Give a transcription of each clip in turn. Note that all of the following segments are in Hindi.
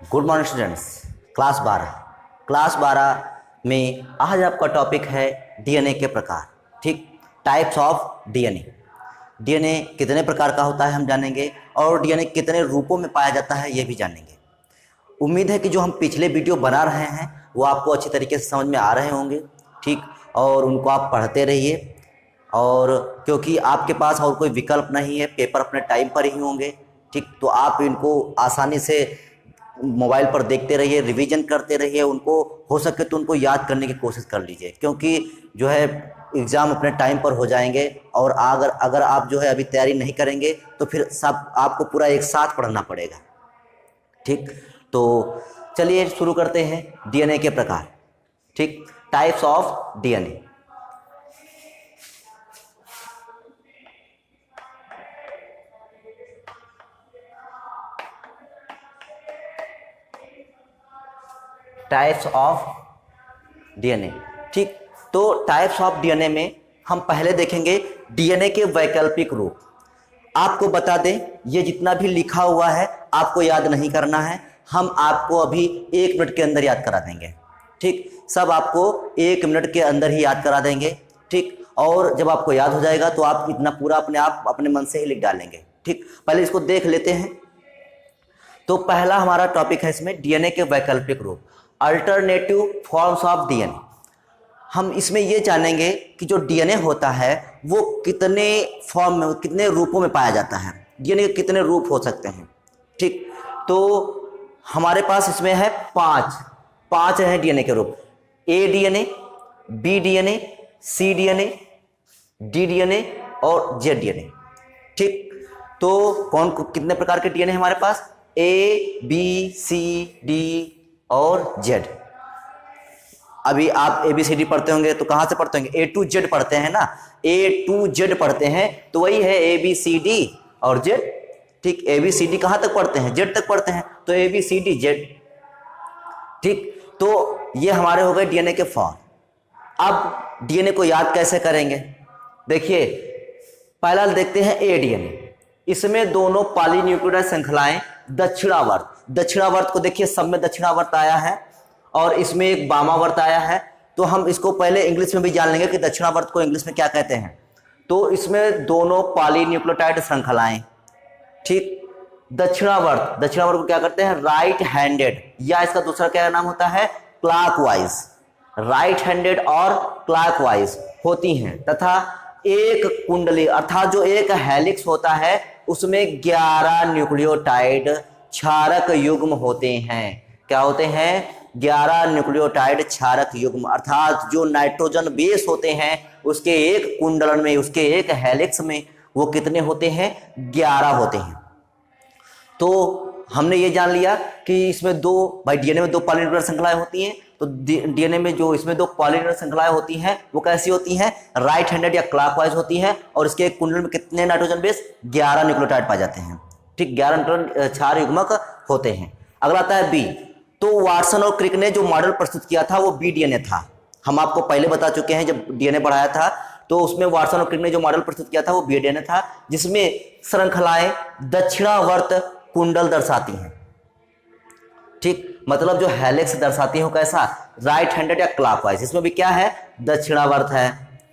Good morning students. क्लास 12 में आज आपका टॉपिक है डीएनए के प्रकार। ठीक, टाइप्स ऑफ डीएनए। डीएनए कितने प्रकार का होता है हम जानेंगे, और डीएनए कितने रूपों में पाया जाता है ये भी जानेंगे। उम्मीद है कि जो हम पिछले वीडियो बना रहे हैं वो आपको अच्छी तरीके से समझ में आ रहे होंगे। ठीक, और उनको आप पढ़ते रहिए, और क्योंकि आपके पास और कोई विकल्प नहीं है, पेपर अपने टाइम पर ही होंगे। ठीक, तो आप इनको आसानी से मोबाइल पर देखते रहिए, रिवीजन करते रहिए, उनको हो सके तो उनको याद करने की कोशिश कर लीजिए, क्योंकि जो है एग्ज़ाम अपने टाइम पर हो जाएंगे। और अगर अगर आप जो है अभी तैयारी नहीं करेंगे तो फिर सब आपको पूरा एक साथ पढ़ना पड़ेगा। ठीक, तो चलिए शुरू करते हैं डीएनए के प्रकार। ठीक, types of DNA. Types of DNA. ठीक, तो टाइप्स ऑफ डीएनए में हम पहले देखेंगे डीएनए के वैकल्पिक रूप। आपको बता दें, ये जितना भी लिखा हुआ है आपको याद नहीं करना है, हम आपको अभी 1 मिनट के अंदर याद करा देंगे। ठीक, सब आपको 1 मिनट के अंदर ही याद करा देंगे। ठीक, और जब आपको याद हो जाएगा तो आप इतना पूरा अपने आप अपने मन से ही लिख डालेंगे। ठीक, पहले इसको देख लेते हैं। तो पहला हमारा टॉपिक है इसमें डीएनए के वैकल्पिक रूप, अल्टरनेटिव फॉर्म्स ऑफ डीएनए। हम इसमें ये जानेंगे कि जो डीएनए होता है वो कितने फॉर्म में, कितने रूपों में पाया जाता है, डीएनए के कितने रूप हो सकते हैं। ठीक, तो हमारे पास इसमें है पांच हैं डीएनए के रूप: ए DNA, B DNA, C DNA, D DNA और जेड डीएनए। ठीक, तो कितने प्रकार के डीएनए हमारे पास? ए, बी, सी, डी और जेड। अभी आप ए बी सी डी पढ़ते होंगे तो कहां से पढ़ते होंगे? ए टू जेड पढ़ते हैं ना, ए टू जेड पढ़ते हैं, तो वही है ए बी सी डी और जेड। ठीक, ए बी सी डी कहां तक पढ़ते हैं? जेड तक पढ़ते हैं, तो A B C D Z. ठीक, तो ये हमारे हो गए डीएनए के फॉर्म। अब डीएनए को याद कैसे करेंगे? देखिए, पहला देखते हैं ए डीएनए। इसमें दोनों पॉलीन्यूक्लियोटाइड श्रृंखलाएं दक्षिणावर्त को देखिए, सब में दक्षिणावर्त आया है और इसमें एक वामावर्त आया है। तो हम इसको पहले इंग्लिश में भी जान लेंगे कि दक्षिणावर्त को इंग्लिश में क्या कहते हैं। तो इसमें दोनों पॉलीन्यूक्लियोटाइड श्रृंखलाएं, ठीक, दक्षिणावर्त को क्या करते हैं? राइट हैंडेड, या इसका दूसरा क्या नाम होता है? क्लॉकवाइज। राइट हैंडेड और क्लॉकवाइज होती हैं, तथा एक कुंडली अर्थात जो एक हेलिक्स होता है उसमें 11 न्यूक्लियोटाइड क्षारक युग्म होते हैं। क्या होते हैं? 11 न्यूक्लियोटाइड क्षारक युग्म, अर्थात जो नाइट्रोजन बेस होते हैं उसके एक कुंडलन में, उसके एक हेलिक्स में वो कितने होते हैं? 11 होते हैं। तो हमने ये जान लिया कि इसमें दो, भाई डीएनए में 2 पॉलीन्यूक्लियोटाइड श्रृंखलाएं होती हैं। तो डीएनए में जो इसमें 2 पॉलीन्यूक्लियोटाइड श्रृंखलाएं होती हैं वो कैसी होती हैं? राइट हैंडेड या क्लॉकवाइज होती हैं, और इसके एक कुंडल में कितने नाइट्रोजन बेस? 11 न्यूक्लियोटाइड पाए जाते हैं। ठीक, 11 न्यूक्लियोटाइड क्षार युग्मक होते हैं। अगला आता है बी। तो वाटसन और क्रिक ने जो मॉडल प्रस्तुत किया था वो बी डीएनए था। हम आपको पहले बता चुके हैं जब डीएनए पढ़ाया था, तो उसमें वाटसन और क्रिक ने जो मॉडल प्रस्तुत किया था वो बी डीएनए था, जिसमें श्रृंखलाएं दक्षिणावर्त कुंडल दर्शाती हैं। ठीक, मतलब जो हेलिक्स दर्शाती है वो कैसा? राइट हैंडेड या क्लॉकवाइज। इसमें भी क्या है? दक्षिणावर्त है।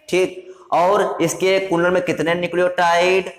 ठीक, और इसके कुंडल में कितने न्यूक्लियोटाइड?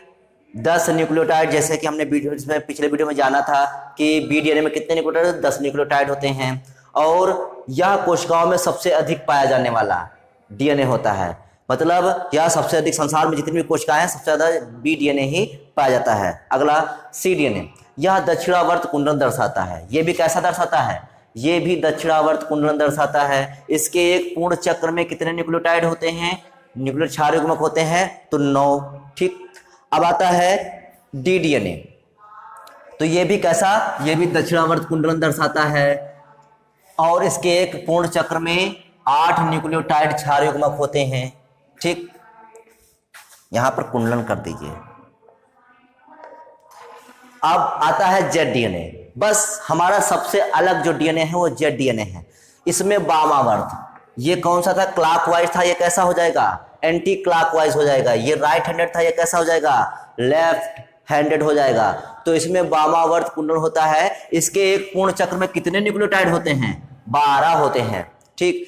10 न्यूक्लियोटाइड। जैसे कि हमने पिछले वीडियो में जाना था कि बी डीएनए में कितने न्यूक्लियोटाइड? 10 न्यूक्लियोटाइड होते हैं। और यह कोशिकाओं में सबसे अधिक पाया जाने वाला डीएनए होता है, मतलब यह सबसे अधिक, संसार में जितनी भी कोशिकाएं हैं सबसे ज्यादा बी डीएनए ही पाया जाता है। अगला सी डीएनए, यह दक्षिणावर्त कुंडल दर्शाता है। यह भी कैसा दर्शाता है? यह भी दक्षिणावर्त कुंडल दर्शाता है। इसके एक पूर्ण चक्र में कितने न्यूक्लियोटाइड होते हैं? न्यूक्लियोटाइड क्षार युग्मक होते हैं, तो 9। ठीक, अब आता है डी डीएनए। तो यह भी कैसा? यह भी दक्षिणावर्त कुंडलन दर्शाता है, और इसके एक पूर्ण चक्र में 8 न्यूक्लियोटाइड क्षार युग्मक होते हैं। ठीक, यहां पर कुंडलन कर दीजिए। अब आता है जेड डीएनए। बस हमारा सबसे अलग जो डीएनए है वो जेड डीएनए है। इसमें वामावर्त, ये कौन सा था? क्लॉकवाइज था, ये कैसा हो जाएगा? एंटी क्लॉकवाइज हो जाएगा। ये राइट हैंडेड था, ये कैसा हो जाएगा? लेफ्ट 100 हो जाएगा। तो इसमें वामावर्त कुंडल होता है। इसके एक पूर्ण चक्र में कितने न्यूक्लियोटाइड होते हैं? 12 होते हैं। ठीक,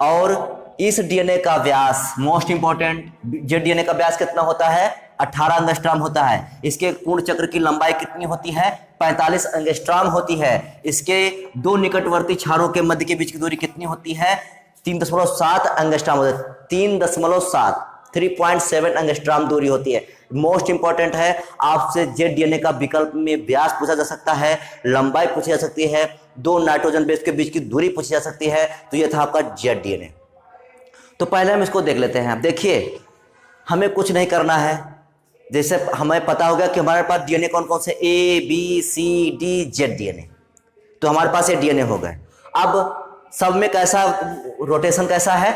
और इस डीएनए का व्यास, मोस्ट इंपॉर्टेंट, जो डीएनए का व्यास कितना होता है? 18 एंगस्ट्रॉम होता है। इसके पूर्ण चक्र की लंबाई कितनी होती है? 45 एंगस्ट्रॉम होती है। इसके दो निकटवर्ती क्षारों के मध्य के बीच की दूरी कितनी होती है? 3.7 एंगस्ट्रॉम होती है। 3.7 3.7 एंगस्ट्रॉम दूरी होती है। मोस्ट इंपॉर्टेंट है, आपसे जेड डीएनए का विकल्प में व्यास पूछा जा सकता है, लंबाई पूछी जा सकती है, दो नाइट्रोजन बेस के बीच की दूरी पूछी जा सकती है। तो ये था आपका जेड डीएनए। तो पहले हम इसको देख लेते हैं। देखिए, हमें कुछ नहीं करना है। जैसे हमें पता हो गया कि हमारे पास डीएनए कौन कौन से, A B C D Z DNA, तो हमारे पास ये डीएनए हो गए। अब सब में कैसा रोटेशन कैसा है?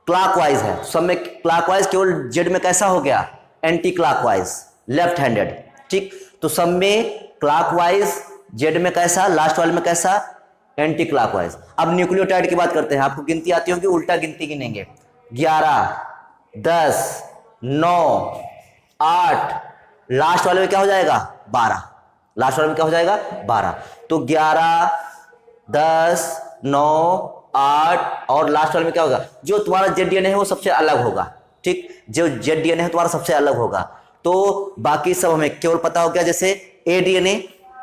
क्लॉकवाइज है। सब में क्लॉकवाइज, केवल जेड में कैसा हो गया? Anti clockwise, left handed. ठीक, तो सब में क्लॉकवाइज, जेड में कैसा, लास्ट वाले में कैसा? Anti clockwise. अब न्यूक्लियोटाइड की बात करते हैं। आपको गिनती आती होगी, उल्टा गिनती गिनेंगे। 11, 10, 9, 8, लास्ट वाले में क्या हो जाएगा? 12। लास्ट वाले में क्या हो जाएगा? 12। तो 11, 10, 9, 8 और लास्ट वाले में क्या होगा? जो तुम्हारा जेड डीएनए है वो सबसे अलग होगा। ठीक, जो जेड डीएनए है तुम्हारा सबसे अलग होगा। तो बाकी सब हमें केवल पता हो गया, जैसे A DNA,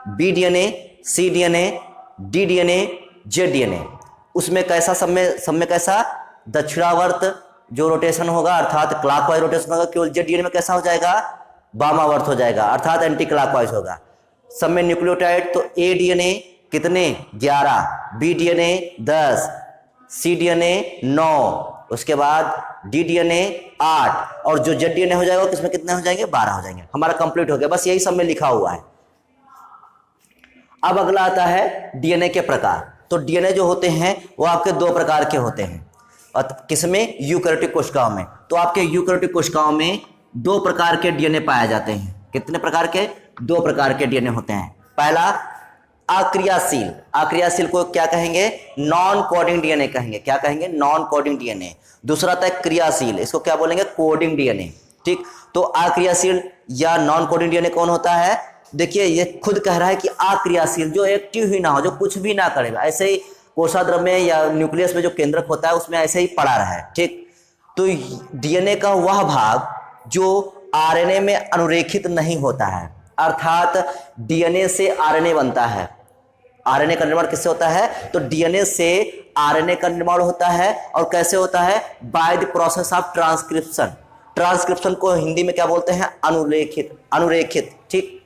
B DNA, C DNA, D DNA, Z DNA, उसमें कैसा, सब में कैसा दक्षिणावर्त जो रोटेशन होगा, अर्थात क्लॉकवाइज रोटेशन होगा। केवल जेड डीएनए में कैसा हो जाएगा? वामावर्त हो जाएगा, अर्थात एंटी क्लॉकवाइज होगा। सब में न्यूक्लियोटाइड, तो ए डीएनए कितने? 11, बी डीएनए 10, सी डीएनए 9, उसके बाद डी डीएनए 8 और जो जेड डीएनए हो जाएगा किसमें कितने हो जाएंगे? 12 हो जाएंगे। हमारा कंप्लीट हो गया, बस यही सब में लिखा हुआ है। अब अगला आता है डीएनए के प्रकार। तो डीएनए जो होते हैं वो आपके दो प्रकार के होते हैं। और किसमें? यूकैरियोटिक कोशिकाओं में। तो आपके यूकैरियोटिक कोशिकाओं में दो प्रकार के डीएनए पाए जाते हैं। कितने प्रकार के? दो प्रकार के डीएनए होते हैं। पहला अक्रियाशील। अक्रियाशील को क्या कहेंगे? नॉन कोडिंग डीएनए कहेंगे। क्या कहेंगे? Non coding DNA. दूसरा था क्रियाशील, इसको क्या बोलेंगे? Coding DNA. ठीक, तो अक्रियाशील या नॉन कोडिंग डीएनए कौन होता है? देखिए, ये खुद कह रहा है कि अक्रियाशील, जो एक्टिव ही ना हो, जो कुछ भी ना करेगा, ऐसे ही कोशाद्रव्य में या न्यूक्लियस में जो केंद्रक होता है उसमें ऐसे ही पड़ा रहा है। ठीक, तो डीएनए का वह भाग जो आरएनए में अनुरेखित नहीं होता है, अर्थात डीएनए से आरएनए बनता है। आरएनए का निर्माण किससे होता है? तो डीएनए से आरएनए का निर्माण होता है। और कैसे होता है? By the process of transcription. Transcription को हिंदी में क्या बोलते हैं? अनुरेखित। अनुरेखित, ठीक,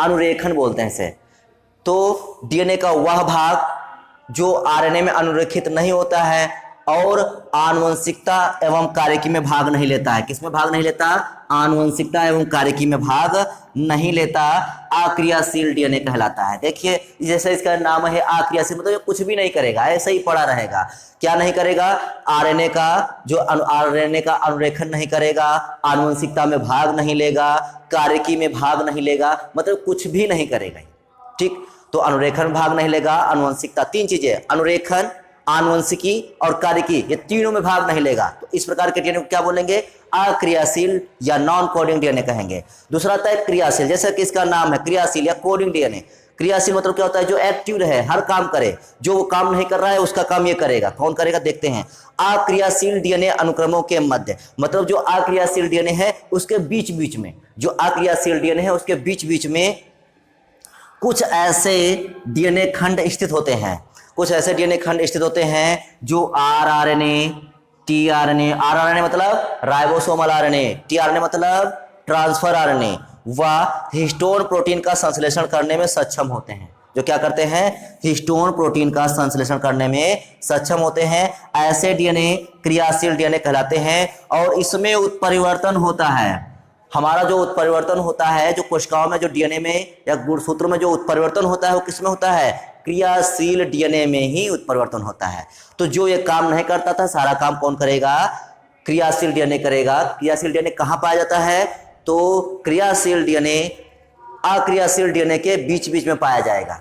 अनुरेखन बोलते हैं इसे। तो डीएनए का वह भाग जो आरएनए में अनुरेखित नहीं होता है और आनुवंशिकता एवं कार्यकी में भाग नहीं लेता है। किसमें भाग नहीं लेता? आनुवंशिकता एवं कार्यकी में भाग नहीं लेता, अक्रियाशील डीएनए कहलाता है। देखिए, जैसे इसका नाम है अक्रियाशील, मतलब ये कुछ भी नहीं करेगा, ऐसे ही पड़ा रहेगा। क्या नहीं करेगा? आरएनए का आरएनए का अनुरेखन नहीं करेगा, आनुवंशिकता में भाग नहीं लेगा, कार्यकी में भाग नहीं लेगा, मतलब कुछ भी नहीं करेगा। ठीक, तो अनुरेखन भाग नहीं लेगा, आनुवंशिकता, तीन चीजें, अनुरेखन, आनुवंशिकी और कार्यकी, ये तीनों में भाग नहीं लेगा। तो इस प्रकार के डीएनए को क्या बोलेंगे? अक्रियाशील या नॉन कोडिंग डीएनए कहेंगे। दूसरा आता है क्रियाशील, जैसे कि इसका नाम है क्रियाशील या कोडिंग डीएनए। क्रियाशील मतलब क्या होता है? जो एक्टिव रहे, हर काम करे, जो वो काम नहीं कर रहा है उसका काम ये करेगा। कौन करेगा? देखते हैं। अक्रियाशील डीएनए अनुक्रमों के मध्य, मतलब जो अक्रियाशील डीएनए है उसके बीच बीच में, जो अक्रियाशील डीएनए है उसके बीच बीच में कुछ ऐसे डीएनए खंड स्थित होते हैं। कुछ ऐसे डीएनए खंड स्थित होते हैं जो आरआरएनए, टीआरएनए, आरआरएनए मतलब राइबोसोमल आरएनए, टीआरएनए मतलब ट्रांसफर आरएनए, व हिस्टोन प्रोटीन का संश्लेषण करने में सक्षम होते हैं। जो क्या करते हैं? हिस्टोन प्रोटीन का संश्लेषण करने में सक्षम होते हैं। ऐसे डीएनए क्रियाशील डीएनए कहलाते हैं और इसमें उत्परिवर्तन होता है। हमारा जो उत्परिवर्तन होता है, जो कोशिकाओं में जो डीएनए में या गुणसूत्र में जो उत्परिवर्तन होता है वो किसमें होता है? क्रियाशील डीएनए में ही उत्परिवर्तन होता है। तो जो ये काम नहीं करता था, सारा काम कौन करेगा? क्रियाशील डीएनए करेगा। क्रियाशील डीएनए कहाँ पाया जाता है? तो क्रियाशील डीएनए अक्रियाशील डीएनए के बीच बीच में पाया जाएगा।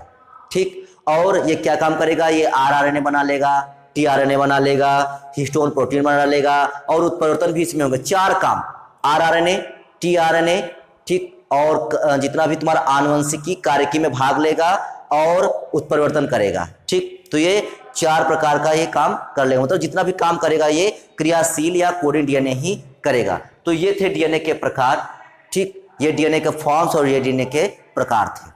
ठीक, और ये क्या काम करेगा? ये आरआरएनए बना लेगा, टीआरएनए बना लेगा, हिस्टोन प्रोटीन बना लेगा और उत्परिवर्तन भी इसमें होंगे। चार काम, आरआरएनए, टीआरएनए, ठीक, और जितना भी तुम्हारा आनुवंशिकी कार्यकी में भाग लेगा और उत्परिवर्तन करेगा। ठीक, तो ये 4 प्रकार का ये काम कर लेगा, मतलब जितना भी काम करेगा ये क्रियाशील या कोडेड डीएनए ही करेगा। तो ये थे डीएनए के प्रकार। ठीक, ये डीएनए के फॉर्म्स और ये डीएनए के प्रकार थे।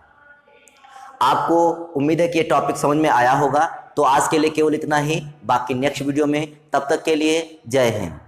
आपको उम्मीद है कि ये टॉपिक समझ में आया होगा। तो आज के लिए केवल इतना ही, बाकी नेक्स्ट वीडियो में, तब तक के लिए जय हिंद।